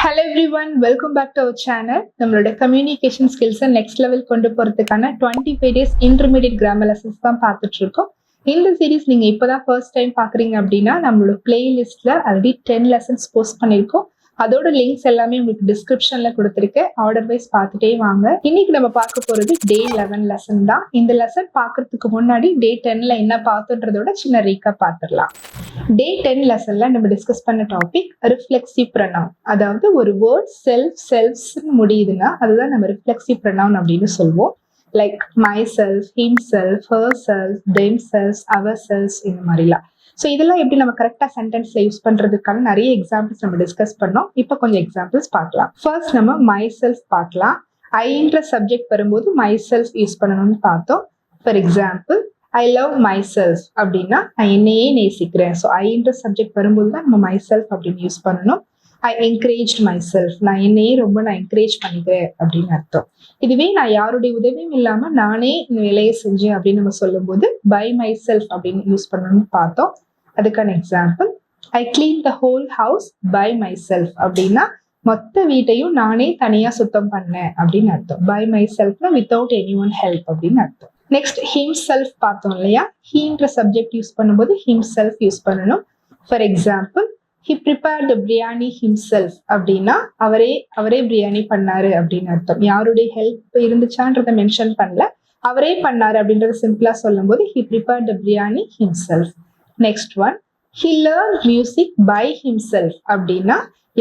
Hello everyone, welcome back to our channel. நம்மளோட communication ஸ்கில்ஸை next level கொண்டு போகிறதுக்கான 25 days intermediate grammar lessons தான் பார்த்துட்டு இருக்கோம். இந்த சீரீஸ் நீங்கள் இப்போ தான் ஃபர்ஸ்ட் டைம் பார்க்குறீங்க அப்படின்னா நம்மளோட பிளேலிஸ்ட்டில் ஆல்ரெடி 10 லெசன்ஸ் போஸ்ட் பண்ணியிருக்கோம். அதோட லிங்க்ஸ் எல்லாமே உங்களுக்கு டிஸ்கிரிப்ஷன்ல கொடுத்துருக்கேன். ஆர்டர் வைஸ் பார்த்துட்டே வாங்க. இன்னைக்கு நம்ம பார்க்க போறது டே 11 லெசன் தான். இந்த லெசன் பார்க்கறதுக்கு முன்னாடி டே 10ல என்ன பார்த்தோன்றதோட சின்ன ரீகப் பார்த்துடலாம். டே 10 லெசன்ல நம்ம டிஸ்கஸ் பண்ண டாபிக் ரிஃப்ளெக்சிவ் ப்ரொனவுன். அதாவது ஒரு வேர்ட் செல்ஃப்ஸ் முடியுதுன்னா அதுதான் நம்ம ரிஃப்ளெக்சிவ் ப்ரொனவுன் அப்படின்னு சொல்லுவோம். Like myself, himself, herself, themself, ourself, இந்த மாதிரிலாம். ஸோ இதெல்லாம் எப்படி நம்ம கரெக்டாக சென்டென்ஸ்ல யூஸ் பண்றதுக்கான நிறைய எக்ஸாம்பிள்ஸ் நம்ம டிஸ்கஸ் பண்ணோம். இப்போ கொஞ்சம் எக்ஸாம்பிள்ஸ் பார்க்கலாம். ஃபர்ஸ்ட் நம்ம மை செல்ஃப் பார்க்கலாம். ஐன்ற சப்ஜெக்ட் வரும்போது மை செல்ஃப் யூஸ் பண்ணணும்னு பார்த்தோம். For example, I love my self அப்படின்னா நான் என்னையே நேசிக்கிறேன். ஸோ ஐன்ற சப்ஜெக்ட் வரும்போது தான் நம்ம மை செல்ஃப் அப்படின்னு யூஸ் பண்ணணும். ஐ என்கரேஜ் மை செல்ஃப், நான் என்னையே ரொம்ப என்கரேஜ் பண்ணிக்கிறேன் அப்படின்னு அர்த்தம். இதுவே நான் யாருடைய உதவியும் இல்லாம நானே இந்த வேலையை செஞ்சேன் அப்படின்னு நம்ம சொல்லும் போது பை மை செல்ஃப் அப்படின்னு யூஸ் பண்ணணும்னு பார்த்தோம். அதுக்கான example, I clean the whole house by myself அப்படின்னா மொத்த வீட்டையும் நானே தனியா சுத்தம் பண்ணேன் அப்படின்னு அர்த்தம். பை மை செல்ஃப்னா வித்தவுட் எனி ஒன் ஹெல்ப் அப்படின்னு அர்த்தம். நெக்ஸ்ட் ஹிம் செல்ஃப் பார்த்தோம் இல்லையா? ஹீன்ற சப்ஜெக்ட் யூஸ் பண்ணும்போது ஹிம் செல்ஃப் யூஸ் பண்ணணும். For example, he prepared the biryani himself அப்படின்னா அவரே பிரியாணி பண்ணாரு அப்படின்னு அர்த்தம். யாருடைய ஹெல்ப் இருந்துச்சான்றத மென்ஷன் பண்ணல, அவரே பண்ணாரு அப்படின்றத சிம்பிளா சொல்லும் போது he prepared the biryani himself. Next one, he learned music by himself அப்படின்னா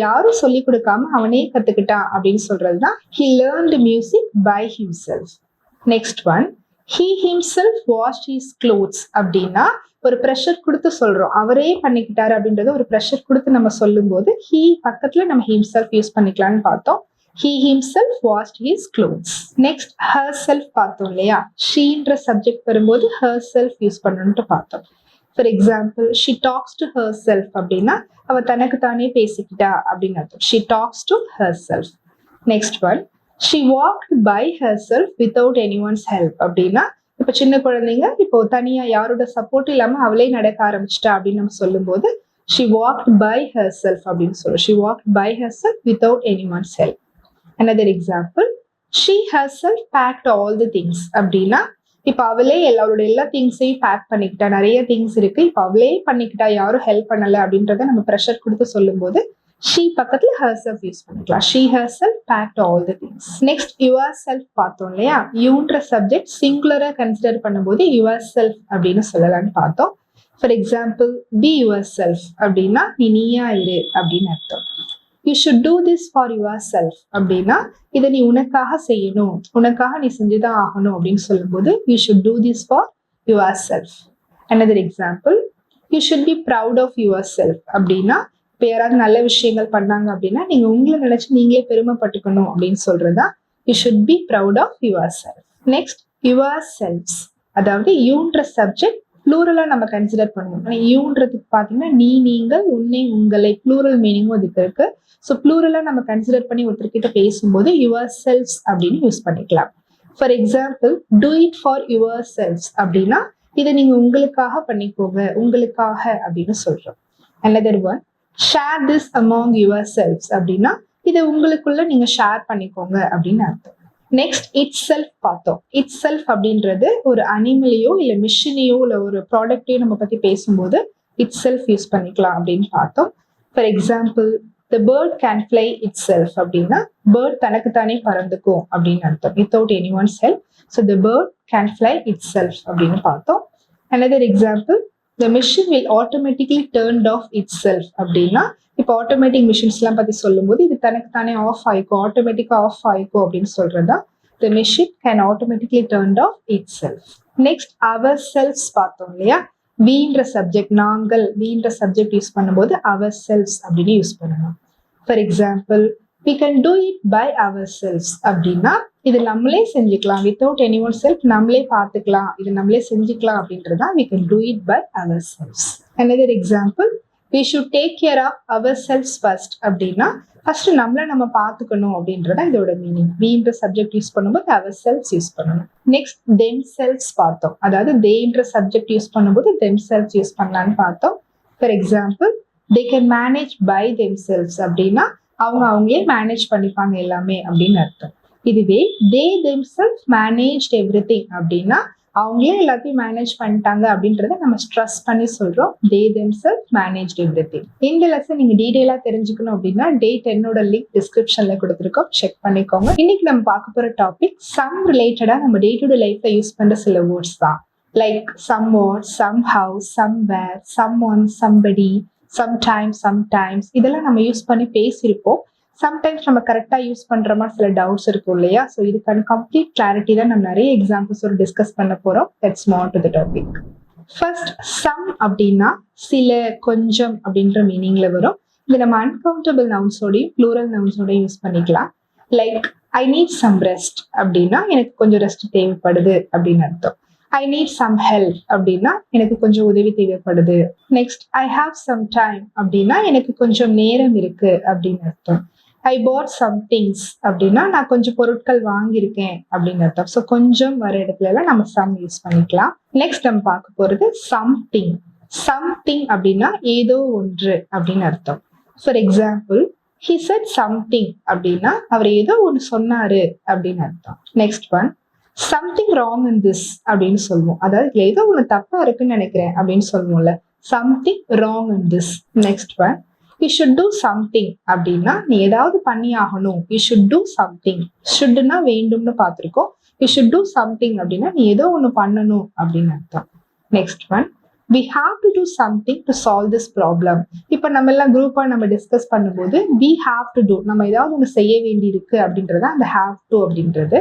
யாரும் சொல்லி கொடுக்காம அவனே கத்துக்கிட்டான் அப்படின்னு சொல்றதுதான் he learned music by himself. Next one, he himself washed his clothes அப்படின்னா ஒரு ப்ரெஷர் கொடுத்து சொல்றோம், அவரே பண்ணிக்கிட்டாரு அப்படின்றத ஒரு ப்ரெஷர் கொடுத்து நம்ம சொல்லும் போது he பக்கத்துல நம்ம himself யூஸ் பண்ணிக்கலாம்னு பார்த்தோம். he himself washed his clothes. Next herself பார்த்தோம் இல்லையா? sheன்ற சப்ஜெக்ட் வரும்போது herself யூஸ் பண்ணணும்னு பார்த்தோம். For example, she talks to herself அப்படின்னா அவ தனக்கு தானே பேசிக்கிட்டா அப்படின்னு அர்த்தம். she talks to herself. Next one, she walked by herself without anyone's help அப்படின்னா இப்ப சின்ன குழந்தைங்க இப்போ தனியா யாரோட சப்போர்ட் இல்லாம அவளே நடக்க ஆரம்பிச்சிட்டா அப்படின்னு நம்ம சொல்லும் போது she walked by herself அப்படின்னு சொல்றோம். she walked by herself without anyone's help. Another example, she herself packed all the things அப்படின்னா இப்ப அவளே எல்லா திங்ஸையும் பேக் பண்ணிக்கிட்டா. நிறைய திங்ஸ் இருக்கு, இப்ப அவளே பண்ணிக்கிட்டா, யாரும் ஹெல்ப் பண்ணல அப்படின்றத நம்ம ப்ரெஷர் கொடுத்து சொல்லும் போது she பக்கத்துல herself யூஸ் பண்ணிக்கலாம். she herself packed all the things. next yourself பார்த்தோம் இல்லையா? யூன்ற சப்ஜெக்ட் சிங்குலரா கன்சிடர் பண்ணும்போது yourself அப்படின்னு சொல்லலாம்னு பார்த்தோம். ஃபார் எக்ஸாம்பிள், be yourself அப்படின்னா நீயா இரு அப்படின்னு அர்த்தம். you should do this for yourself அப்படின்னா இதை நீ உனக்காக செய்யணும், உனக்காக நீ செஞ்சுதான் ஆகணும் அப்படின்னு சொல்லும்போது you should do this for yourself. another example, you should be proud of yourself அப்படின்னா இப்போ யாராவது நல்ல விஷயங்கள் பண்ணாங்க அப்படின்னா நீங்க உங்களை நினைச்சு நீங்களே பெருமைப்பட்டுக்கணும் அப்படின்னு சொல்றதா you should be proud of yourself. next yourselves அதாவது யூன்ற சப்ஜெக்ட் ப்ளூரலா நம்ம கன்சிடர் பண்ணுவோம். யூன்றதுக்கு பாத்தீங்கன்னா நீ, நீங்கள், உன்னை, உங்களை, ப்ளூரல் மீனிங்கும் அதுக்கு இருக்கு. ஸோ ப்ளூரலா நம்ம கன்சிடர் பண்ணி ஒருத்தர்கிட்ட பேசும்போது yourselves அப்படின்னு யூஸ் பண்ணிக்கலாம். For example, do it for yourselves அப்படின்னா இதை நீங்க உங்களுக்காக பண்ணிக்கோங்க, உங்களுக்காக அப்படின்னு சொல்றோம். another one, share this among yourselves அப்படின்னா இதை உங்களுக்குள்ள நீங்க ஷேர் பண்ணிக்கோங்க அப்படின்னு அர்த்தம். நெக்ஸ்ட் இட் செல்ஃப் பார்த்தோம். இட் செல்ஃப் அப்படின்றது ஒரு அனிமலையோ இல்ல மிஷினையோ இல்ல ஒரு ப்ராடக்டையோ நம்ம பத்தி பேசும்போது இட் செல்ஃப் யூஸ் பண்ணிக்கலாம் அப்படின்னு பார்த்தோம். For example, the bird can fly itself அப்படின்னா பேர்ட் தனக்கு தானே பறந்துக்கும் அப்படின்னு அர்த்தம். Without anyone's help. so the bird can fly itself அப்படின்னு பார்த்தோம். another example, the machine will automatically turned off itself அப்படின்னா இப்போ ஆட்டோமேட்டிக் மிஷின்ஸ் எல்லாம் பத்தி சொல்லும் போது இது தனக்கு தானே ஆஃப் ஆயிக்கும், ஆட்டோமேட்டிக்கா ஆஃப் ஆயிக்கும் அப்படின்னு சொல்றதா the machine can automatically turned off itself. Next ourselves பார்த்தோம் இல்லையா? வீன்ற சப்ஜெக்ட் நாங்கள், வீன்ற சப்ஜெக்ட் யூஸ் பண்ணும்போது ourselves அப்படின்னு யூஸ் பண்ணணும். For example, we can do it by ourselves அப்படின்னா இது நம்மளே செஞ்சுக்கலாம், வித்தவுட் anyone's help நம்மளே பார்த்துக்கலாம், இது நம்மளே செஞ்சுக்கலாம் அப்படின்றதா we can do it by ourselves. another example, we should take care of ourselves first அப்படின்னா ஃபர்ஸ்ட் நம்மளை நம்ம பார்த்துக்கணும் அப்படின்றதா இதோட மீனிங். வீன்ற சப்ஜெக்ட் யூஸ் பண்ணும்போது ourselves யூஸ் பண்ணணும். நெக்ஸ்ட் themselves பார்த்தோம். அதாவது தேன்ற சப்ஜெக்ட் யூஸ் பண்ணும்போது themselves யூஸ் பண்ணலான்னு பார்த்தோம். For example, they can manage by themselves அப்படின்னா அவங்களே மேனேஜ் பண்ணிப்பாங்க எல்லாமே அப்படின்னு அர்த்தம். இதுவே they themselves managed everything அப்படின்னா அவங்களே எல்லாத்தையும் மேனேஜ் பண்ணிட்டாங்க அப்படின்றத நம்ம ஸ்ட்ரெஸ் பண்ணி சொல்றோம். they themselves managed everything. இந்த லெசன் நீங்க டீடைலா தெரிஞ்சுக்கணும் அப்படின்னா டே 10 லிங்க் டிஸ்கிரிப்ஷன்ல கொடுத்துருக்கோம், செக் பண்ணிக்கோங்க. இன்னைக்கு நம்ம பார்க்க போற டாபிக் சம் ரிலேட்டடா நம்ம டே டு டே லைஃப்ல யூஸ் பண்ற சில வேர்ட்ஸ் தான். Like somewhat, somehow, somewhere, someone, somebody, sometimes இதெல்லாம் நம்ம யூஸ் பண்ணி பேசியிருப்போம். சம்டைம்ஸ் நம்ம கரெக்டா யூஸ் பண்றோமா சில டவுட்ஸ் இருக்கும் இல்லையா? ஸோ இதுக்கான கம்ப்ளீட் கிளாரிட்டி தான் நம்ம நிறைய எக்ஸாம்பிள்ஸோட டிஸ்கஸ் பண்ண போறோம். Let's move on to the topic. First some அப்படின்னா சில, கொஞ்சம் அப்படின்ற மீனிங்ல வரும். இது நம்ம அன்கவுண்டபிள் நவுன்ஸோடையும் ப்ளூரல் நவுன்ஸோடையும் யூஸ் பண்ணிக்கலாம். Like I need some rest அப்படின்னா எனக்கு கொஞ்சம் ரெஸ்ட் தேவைப்படுது அப்படின்னு அர்த்தம். ஐ நீட் சம் ஹெல்ப் அப்படின்னா எனக்கு கொஞ்சம் உதவி தேவைப்படுது. Next I have some time அப்படின்னா எனக்கு கொஞ்சம் நேரம் இருக்கு அப்படின்னு அர்த்தம். ஐ பாட் சம் திங்ஸ் அப்படின்னா நான் கொஞ்சம் பொருட்கள் வாங்கியிருக்கேன் அப்படின்னு அர்த்தம். ஸோ கொஞ்சம் வர இடத்துல எல்லாம் நம்ம சம் யூஸ் பண்ணிக்கலாம். நெக்ஸ்ட் நம்ம பார்க்க போறது சம்திங். சம்திங் அப்படின்னா ஏதோ ஒன்று அப்படின்னு அர்த்தம். For example he said something அப்படின்னா அவர் ஏதோ ஒன்று சொன்னாரு அப்படின்னு அர்த்தம். Next one something wrong in this அப்படின்னு சொல்லுவோம். அதாவது இதுல ஏதோ ஒன்று தப்பா இருக்குன்னு நினைக்கிறேன் அப்படின்னு சொல்லுவோம்ல, something wrong in this. Next one you should do something அப்படின்னா நீ ஏதாவது பண்ணி ஆகணும். You should do something. ஷுட்னா வேண்டும்னு பார்த்துருக்கோம். யூ ஷுட் டூ சம்திங் அப்படின்னா நீ ஏதோ ஒன்று பண்ணணும் அப்படின்னு அர்த்தம். Next one we have to do something to solve this problem. இப்போ நம்ம எல்லாம் குரூப்பா நம்ம டிஸ்கஸ் பண்ணும்போது we have to do, நம்ம ஏதாவது ஒன்று செய்ய வேண்டி இருக்கு அப்படின்றத அந்த have to அப்படின்றது.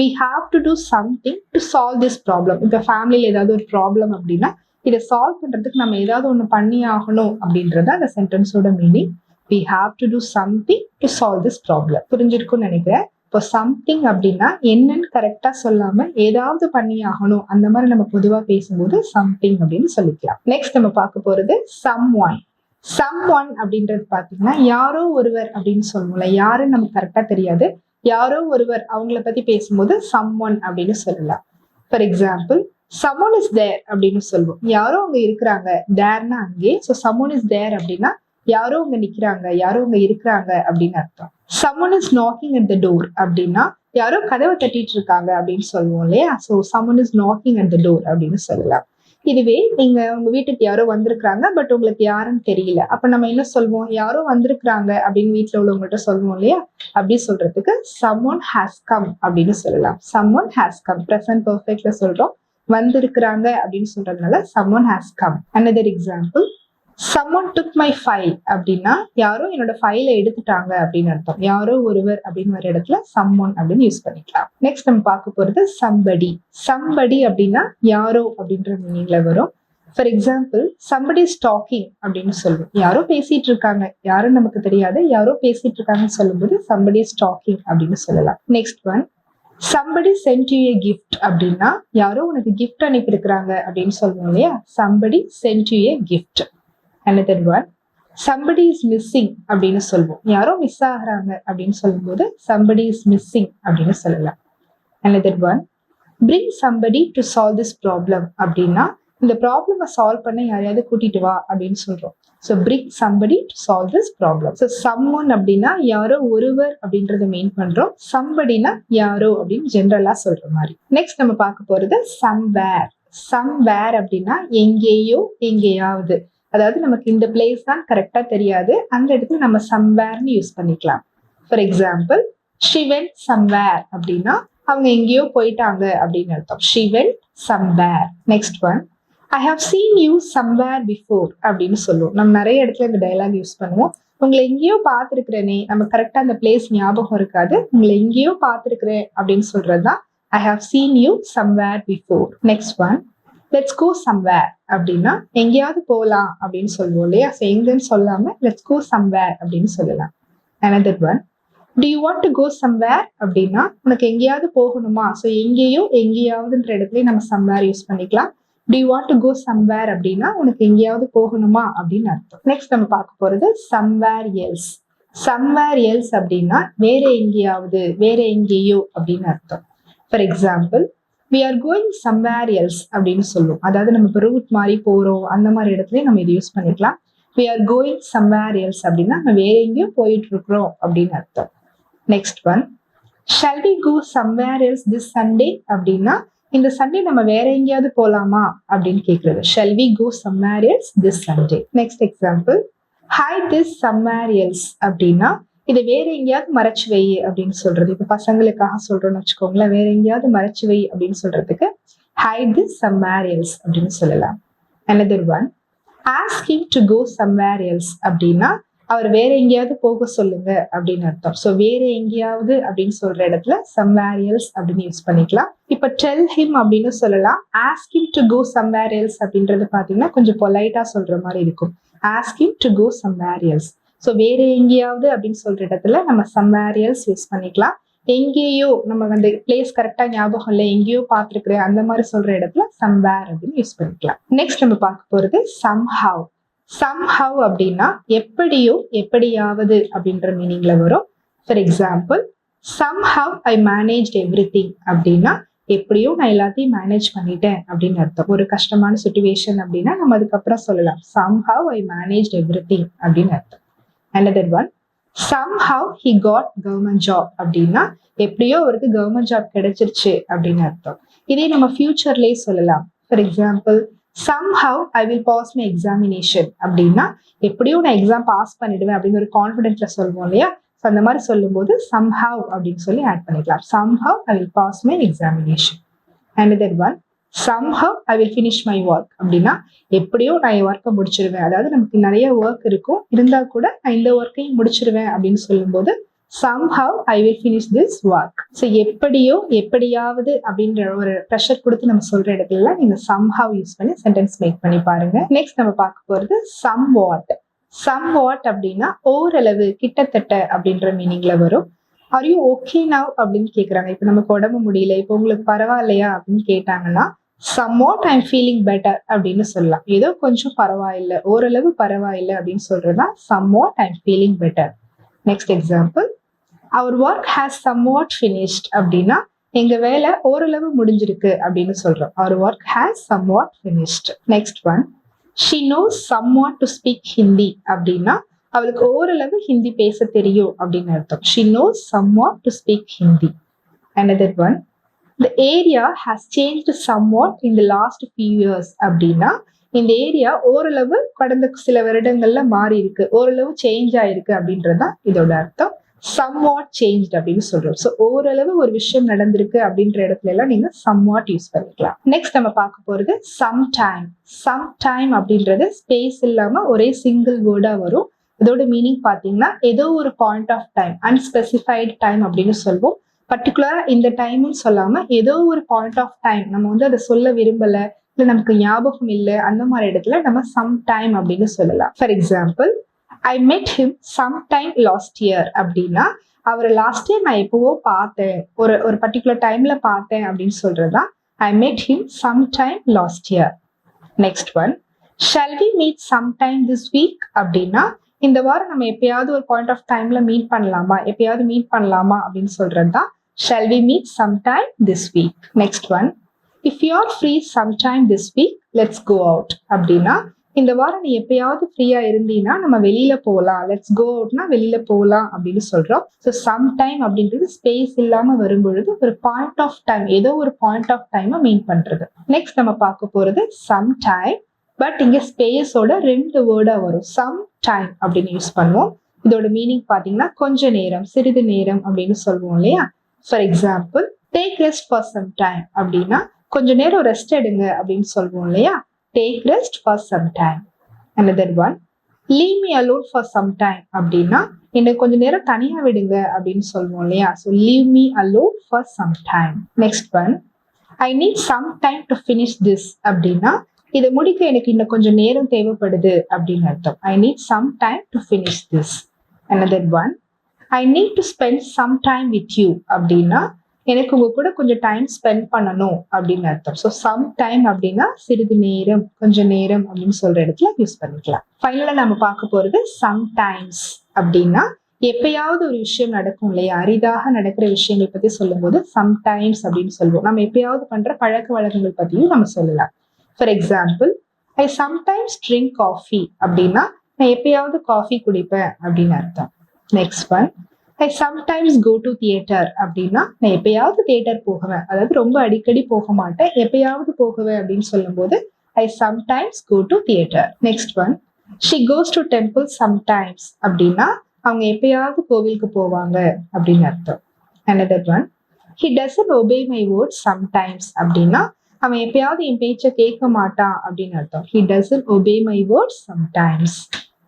we have to do something to solve this problem. இப்போ ஃபேமிலியில் ஏதாவது ஒரு ப்ராப்ளம் அப்படின்னா இதை சால்வ் பண்றதுக்கு நம்ம ஏதாவது ஒன்று பண்ணி ஆகணும் அப்படின்றத அந்த சென்டென்ஸோட meaning. we have to do something to solve this problem. புரிஞ்சிருக்கும்னு நினைக்கிறேன். இப்போ சம்திங் அப்படின்னா என்னன்னு கரெக்டா சொல்லாம ஏதாவது பண்ணி ஆகணும் அந்த மாதிரி நம்ம பொதுவா பேசும்போது சம்திங் அப்படின்னு சொல்லிக்கலாம். நெக்ஸ்ட் நம்ம பார்க்க போறது someone. someone அப்படின்றது பாத்தீங்கன்னா யாரோ ஒருவர் அப்படின்னு சொல்லுவோம்ல, யாருன்னு நமக்கு கரெக்டா தெரியாது, யாரோ ஒருவர் அவங்கள பத்தி பேசும்போது someone அப்படின்னு சொல்லலாம். For example someone is there அப்படின்னு சொல்லுவோம். யாரோ அங்க இருக்கிறாங்க, தேர்னா அங்கே. ஸோ someone is there அப்படின்னா யாரோ அங்க நிக்கிறாங்க, யாரோ அங்க இருக்கிறாங்க அப்படின்னு அர்த்தம். someone is knocking at the door அப்படின்னா யாரோ கதவை தட்டிட்டு இருக்காங்க அப்படின்னு சொல்லுவோம் இல்லையா? So someone is knocking at the door அப்படின்னு சொல்லலாம். இதுவே நீங்க உங்க வீட்டுக்கு யாரோ வந்திருக்கிறாங்க, பட் உங்களுக்கு யாருன்னு தெரியல, அப்ப நம்ம என்ன சொல்லுவோம்? யாரோ வந்திருக்கிறாங்க அப்படின்னு வீட்டுல உள்ளவங்கள்ட்ட சொல்லுவோம் இல்லையா? அப்படி சொல்றதுக்கு someone has come அப்படின்னு சொல்லலாம். someone has come present perfectல சொல்றோம். வந்திருக்கிறாங்க அப்படின்னு சொல்றதுனால someone has come. Another example someone took my file அப்படின்னா யாரோ என்னோட ஃபைலை எடுத்துட்டாங்க அப்படின்னு அர்த்தம். யாரோ ஒருவர் அப்படின்னு வர இடத்துல someone அப்படின்னு யூஸ் பண்ணிக்கலாம். நெக்ஸ்ட் நம்ம பார்க்க போறது somebody. somebody அப்படின்னா யாரோ அப்படின்ற மீனிங்ல வரும். For example somebody is talking அப்படின்னு சொல்லுவோம். யாரோ பேசிட்டு இருக்காங்க, யாரும் நமக்கு தெரியாது, யாரோ பேசிட்டு இருக்காங்கன்னு சொல்லும்போது somebody is talking அப்படின்னு சொல்லலாம். Next one somebody sent you a gift அப்படின்னா யாரோ உனக்கு கிஃப்ட் அனுப்பி இருக்கிறாங்க அப்படின்னு சொல்லுவோம் இல்லையா? somebody sent you a gift. Another one somebody is missing அப்படின்னு சொல்லுவோம். யாரோ மிஸ் ஆகுறாங்க அப்படின்னு சொல்லும்போது somebody is missing அப்படின்னு சொல்லலாம். Another one bring somebody to solve this problem அப்படின்னா இந்த ப்ராப்ளமை சால்வ் பண்ண யாரையாவது கூட்டிட்டு வா அப்படின்னு சொல்றோம். So bring somebody to solve this problem. So someone அப்படின்னா யாரோ ஒருவர் அப்படின்றத மெயின் பண்றோம். somebodyனா யாரோ அப்படின்னு ஜென்ரலா சொல்ற மாதிரி. நெக்ஸ்ட் நம்ம பார்க்க போறது somewhere. somewhere அப்படின்னா எங்கேயோ, எங்கேயாவது. அதாவது நமக்கு இந்த பிளேஸ் தான் கரெக்டா தெரியாது, அந்த இடத்துல நம்ம somewhereன்னு யூஸ் பண்ணிக்கலாம். For example she went somewhere அப்படின்னா அவங்க எங்கேயோ போயிட்டாங்க அப்படின்னு அர்த்தம். she went somewhere. Next one I have seen you somewhere before அப்படின்னு சொல்லுவோம். நம்ம நிறைய இடத்துல இந்த டயலாக் யூஸ் பண்ணுவோம். உங்களை எங்கேயோ பார்த்துருக்கிறேனே, நம்ம கரெக்டா அந்த பிளேஸ் ஞாபகம் இருக்காது, உங்களை எங்கேயோ பார்த்துருக்கிறேன் அப்படின்னு சொல்றதுதான் I have seen you somewhere before. Next one let's go somewhere அப்படின்னா எங்கேயாவது போகலாம் அப்படின்னு சொல்லுவோம் இல்லையா? ஸோ எங்கன்னு சொல்லாம let's go somewhere அப்படின்னு சொல்லலாம். Another one do you want to go somewhere அப்படின்னா உனக்கு எங்கேயாவது போகணுமா? ஸோ எங்கேயோ, எங்கேயாவதுன்ற இடத்துல நம்ம somewhere யூஸ் பண்ணிக்கலாம். do you want to go somewhere அப்படின்னா உனக்கு எங்கேயாவது போகணுமா அப்படின்னு அர்த்தம். நெக்ஸ்ட் நம்ம பார்க்க போறது somewhere else. somewhere else அப்படின்னா வேற எங்கேயாவது, வேற எங்கேயோ அப்படின்னு அர்த்தம். For example we are going somewhere else அப்படின்னு சொல்லுவோம். அதாவது நம்ம இப்போ ரூட் மாதிரி போறோம், அந்த மாதிரி இடத்துலயும் நம்ம இது யூஸ் பண்ணிக்கலாம். we are going somewhere else அப்படின்னா நம்ம வேற எங்கேயோ போயிட்டு இருக்கிறோம் அப்படின்னு அர்த்தம். Next one, shall we go somewhere else this Sunday அப்படின்னா இந்த சண்டே நம்ம வேற எங்கேயாவது போலாமா அப்படின்னு கேக்குறது. shall we go somewhere else this Sunday. Next example, hide this somewhere else அப்படின்னா இதை வேற எங்கேயாவது மறைச்சு வை அப்படின்னு சொல்றது. இப்ப பசங்களுக்காக சொல்றோம்னு வச்சுக்கோங்களேன், வேற எங்கேயாவது மறைச்சு வை அப்படின்னு சொல்றதுக்கு hide this somewhere else அப்படின்னு சொல்லலாம். another one, ask him to go somewhere else அப்படின்னா அவர் வேற எங்கேயாவது போக சொல்லுங்க அப்படின்னு அர்த்தம். சோ வேற எங்கேயாவது அப்படின்னு சொல்ற இடத்துல somewhere else அப்படின்னு யூஸ் பண்ணிக்கலாம். இப்ப tell him அப்படின்னு சொல்லலாம். ask him to go somewhere else அப்படின்றது பாத்தீங்கன்னா கொஞ்சம் பொலைட்டா சொல்ற மாதிரி இருக்கும். ask him to go somewhere else. So வேற எங்கேயாவது அப்படின்னு சொல்ற இடத்துல நம்ம somewhere else யூஸ் பண்ணிக்கலாம். எங்கேயோ நம்ம அந்த பிளேஸ் கரெக்டா ஞாபகம் இல்லை, எங்கேயோ பார்த்திருக்கிறேன் அந்த மாதிரி சொல்ற இடத்துல somewhere அப்படின்னு யூஸ் பண்ணிக்கலாம். நெக்ஸ்ட் நம்ம பார்க்க போறது somehow. somehow அப்படின்னா எப்படியோ எப்படியாவது அப்படின்ற மீனிங்ல வரும். For example, somehow I managed everything அப்படின்னா எப்படியோ நான் எல்லாத்தையும் மேனேஜ் பண்ணிட்டேன் அப்படின்னு அர்த்தம். ஒரு கஷ்டமான சுச்சுவேஷன் அப்படின்னா நம்ம அதுக்கப்புறம் சொல்லலாம் somehow I managed everything அப்படின்னு அர்த்தம். another one, somehow he got government job அப்படின்னா எப்படியோ அவருக்கு கவர்மெண்ட் ஜாப் கிடைச்சிருச்சு அப்படின்னு அர்த்தம். இதே நம்ம ஃபியூச்சர்லயே சொல்லலாம். For example, somehow I will pass my examination அப்படின்னா எப்படியோ நான் எக்ஸாம் பாஸ் பண்ணிடுவேன் அப்படின்னு ஒரு கான்ஃபிடென்ட்ல சொல்லுவோம் இல்லையா. அந்த மாதிரி சொல்லும் போது somehow அப்படின்னு சொல்லி ஆட் பண்ணிக்கலாம். somehow I will pass my examination. another one, somehow I will finish my work அப்படின்னா எப்படியோ நான் என் ஒர்க்கை முடிச்சிருவேன். அதாவது நமக்கு நிறைய ஒர்க் இருக்கும், இருந்தா கூட நான் இந்த ஒர்க்கையும் முடிச்சிருவேன் அப்படின்னு சொல்லும் போது somehow I will finish this work. So எப்படியோ எப்படியாவது அப்படின்ற ஒரு ப்ரெஷர் கொடுத்து நம்ம சொல்ற இடத்துல நீங்க somehow யூஸ் பண்ணி சென்டென்ஸ் மேக் பண்ணி பாருங்க. நெக்ஸ்ட் நம்ம பார்க்க போறது somewhat. somewhat அப்படின்னா ஓரளவு, கிட்டத்தட்ட அப்படின்ற மீனிங்ல வரும். are you okay now அப்படின்னு கேக்குறாங்க. இப்ப நமக்கு உடம்பு முடியல, இப்ப உங்களுக்கு பரவாயில்லையா அப்படின்னு கேட்டாங்கன்னா somewhat I'm feeling better அப்படின்னு சொல்லலாம். ஏதோ கொஞ்சம் பரவாயில்லை, ஓரளவு பரவாயில்லை அப்படின்னு சொல்றதா somewhat I'm feeling better. Next example, our work has somewhat finished அப்படின்னா எங்க வேலை ஓரளவு முடிஞ்சிருக்கு அப்படின்னு சொல்றோம். our work has somewhat finished. next one, she knows somewhat to speak Hindi அப்படின்னா அவளுக்கு ஓரளவு ஹிந்தி பேச தெரியும் அப்படின்னு அர்த்தம். she knows somewhat to speak Hindi. another one, the area has changed somewhat in the last few years அப்படின்னா இந்த area ஓரளவு கடந்த சில வருடங்கள்ல மாறி இருக்கு, ஓரளவு சேஞ்ச் ஆயிருக்கு அப்படின்றதுதான் இதோட அர்த்தம். somewhat changed அப்படின்னு சொல்றோம். ஸோ ஓரளவு ஒரு விஷயம் நடந்திருக்கு அப்படின்ற இடத்துல எல்லாம் நீங்க somewhat யூஸ் பண்ணிக்கலாம். நெக்ஸ்ட் நம்ம பார்க்க போறது sometime. sometime அப்படின்றது ஸ்பேஸ் இல்லாம ஒரே சிங்கிள் வேர்டா வரும். இதோட மீனிங் பாத்தீங்கன்னா ஏதோ ஒரு point of time, unspecified time அப்படின்னு சொல்லுவோம். பர்டிகுலரா இந்த டைம்னு சொல்லாம ஏதோ ஒரு பாயிண்ட் ஆஃப் டைம் நம்ம வந்து அதை சொல்ல விரும்பல, இல்ல நமக்கு ஞாபகம் இல்லை, அந்த மாதிரி இடத்துல நம்ம sometime அப்படின்னு சொல்லலாம். For example, I met him sometime last year அப்படின்னா அவரை லாஸ்ட் இயர் நான் எப்பவோ பார்த்தேன், ஒரு பர்டிகுலர் டைம்ல பார்த்தேன் அப்படின்னு சொல்றதா I met him sometime last year. next one, shall we meet sometime this week அப்படின்னா இந்த வாரம் நம்ம எப்பயாவது ஒரு பாயிண்ட் ஆஃப் டைம்ல மீட் பண்ணலாமா, எப்பயாவது மீட் பண்ணலாமா அப்படின்னு சொல்றதா shall we meet sometime this week. next one, if you are free sometime this week let's go out அப்படின்னா இந்த வாரம் நீ எப்பயாவது ஃப்ரீயா இருந்தீங்கன்னா நம்ம வெளியில போகலாம், லெட்ஸ் கோ அவுட்னா வெளியில போகலாம் அப்படின்னு சொல்றோம். ஸோ சம்டைம் அப்படின்றது ஸ்பேஸ் இல்லாம வரும்பொழுது ஒரு பாயிண்ட் ஆஃப் டைம், ஏதோ ஒரு பாயிண்ட் ஆஃப் டைம் மீன் பண்றது. நெக்ஸ்ட் நம்ம பார்க்க போறது சம்டைம். பட் இங்க ஸ்பேஸோட 2 வேர்டா வரும். சம்டைம் அப்படின்னு யூஸ் பண்ணுவோம். இதோட மீனிங் பாத்தீங்கன்னா கொஞ்ச நேரம், சிறிது நேரம் அப்படின்னு சொல்லுவோம் இல்லையா. For example, take rest for some time அப்படின்னா கொஞ்ச நேரம் ரெஸ்ட் எடுங்க அப்படின்னு சொல்லுவோம் இல்லையா. Take rest for some time. another one, leave me alone for some time அப்படின்னா என்னை கொஞ்ச நேரம் தனியா விடுங்க அப்படின்னு சொல்லுவோம் இல்லையா. so leave me alone for some time. next one, I need some time to finish this அப்படின்னா இதை முடிக்க எனக்கு இன்னும் கொஞ்சம் நேரம் தேவைப்படுது அப்படின்னு அர்த்தம். I need some time to finish this. another one, I need to spend some time with you அப்படின்னா எனக்கு உங்க கூட கொஞ்சம் டைம் ஸ்பெண்ட் பண்ணணும் அப்படின்னு அர்த்தம். ஸோ சம் டைம் அப்படின்னா சிறிது நேரம், கொஞ்ச நேரம் அப்படின்னு சொல்ற இடத்துல யூஸ் பண்ணிக்கலாம். ஃபைனலா நம்ம பார்க்க போறது சம்டைம்ஸ் அப்படின்னா எப்பயாவது ஒரு விஷயம் நடக்கும் இல்லையா, அரிதாக நடக்கிற விஷயங்கள் பத்தி சொல்லும் போது சம்டைம்ஸ் அப்படின்னு சொல்லுவோம். நம்ம எப்பயாவது பண்ற பழக்க வழக்கங்கள் பத்தியும் நம்ம சொல்லலாம். For example, I sometimes drink coffee அப்படின்னா நான் எப்பயாவது காஃபி குடிப்பேன் அப்படின்னு அர்த்தம். Next one, I sometimes go to theatre அப்படின்னா நான் எப்பயாவது தியேட்டர் போகுவேன், அதாவது ரொம்ப அடிக்கடி போக மாட்டேன், எப்பயாவது போகுவேன் அப்படின்னு சொல்லும்போது I sometimes go to theatre. Next one, she goes to temple sometimes அப்படின்னா அவங்க எப்பயாவது கோவிலுக்கு போவாங்க அப்படின்னு அர்த்தம். Another one, he doesn't obey my words sometimes அப்படின்னா அவன் எப்பயாவது என் பேச்சை கேட்க மாட்டான் அப்படின்னு அர்த்தம். He doesn't obey my words sometimes.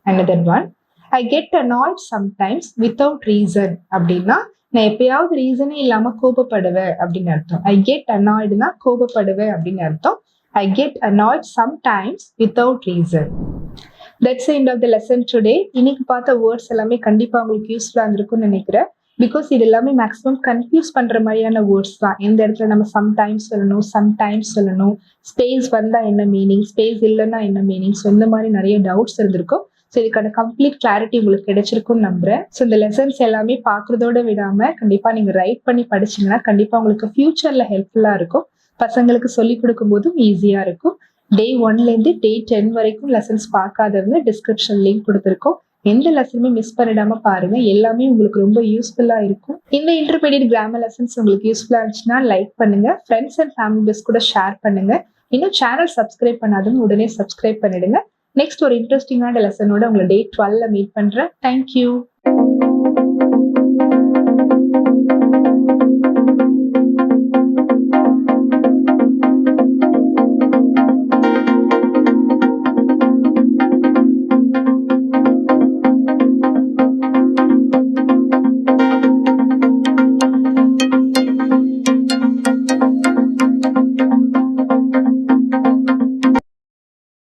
Another one, I get annoyed sometimes without reason அப்படின்னா நான் எப்பயாவது ரீசனே இல்லாம கோபப்படுவேன் அப்படின்னு அர்த்தம். ஐ கெட் அனாய்டுனா கோபப்படுவேன் அப்படின்னு அர்த்தம். I get annoyed sometimes without reason. That's end of the lesson today. இன்னைக்கு பார்த்த வேர்ட்ஸ் எல்லாமே கண்டிப்பா உங்களுக்கு யூஸ்ஃபுல்லா இருந்திருக்கும்னு நினைக்கிறேன். பிகாஸ் இது எல்லாமே மேக்ஸிமம் கன்ஃபியூஸ் பண்ற மாதிரியான வேர்ட்ஸ் தான். எந்த இடத்துல நம்ம சம்டைம்ஸ் சொல்லணும், சம்டைம்ஸ் சொல்லணும், ஸ்பேஸ் வந்தா என்ன மீனிங், ஸ்பேஸ் இல்லைன்னா என்ன மீனிங், ஸோ இந்த மாதிரி நிறைய டவுட்ஸ் இருந்திருக்கும். ஸோ இதுக்கான கம்ப்ளீட் கிளாரிட்டி உங்களுக்கு கிடைச்சிருக்கும்னு நம்புறேன். ஸோ இந்த லெசன்ஸ் எல்லாமே பார்க்கறதோட விடாம கண்டிப்பா நீங்க ரைட் பண்ணி படிச்சீங்கன்னா கண்டிப்பா உங்களுக்கு ஃபியூச்சர்ல ஹெல்ப்ஃபுல்லா இருக்கும். பசங்களுக்கு சொல்லிக் கொடுக்கும் போதும் ஈஸியா இருக்கும். டே 1லேருந்து டே 10 வரைக்கும் லெசன்ஸ் பார்க்காதவங்க டிஸ்கிரிப்ஷன் லிங்க் கொடுத்துருக்கோம். எந்த லெசனுமே மிஸ் பண்ணிடாம பாருங்க, எல்லாமே உங்களுக்கு ரொம்ப யூஸ்ஃபுல்லா இருக்கும். இந்த இன்டர்மீடியட் கிராமர் லெசன்ஸ் உங்களுக்கு யூஸ்ஃபுல்லா இருந்துச்சுன்னா லைக் பண்ணுங்க, ஃப்ரெண்ட்ஸ் அண்ட் ஃபேமிலி மெம்பர்ஸ் கூட ஷேர் பண்ணுங்க. இன்னும் சேனல் சப்ஸ்கிரைப் பண்ணாதவங்க உடனே சப்ஸ்கிரைப் பண்ணிடுங்க. நெக்ஸ்ட் ஒரு இன்ட்ரெஸ்டிங்கான லெசனோட உங்களை டே 12ல மீட் பண்றேன். தேங்க்யூ.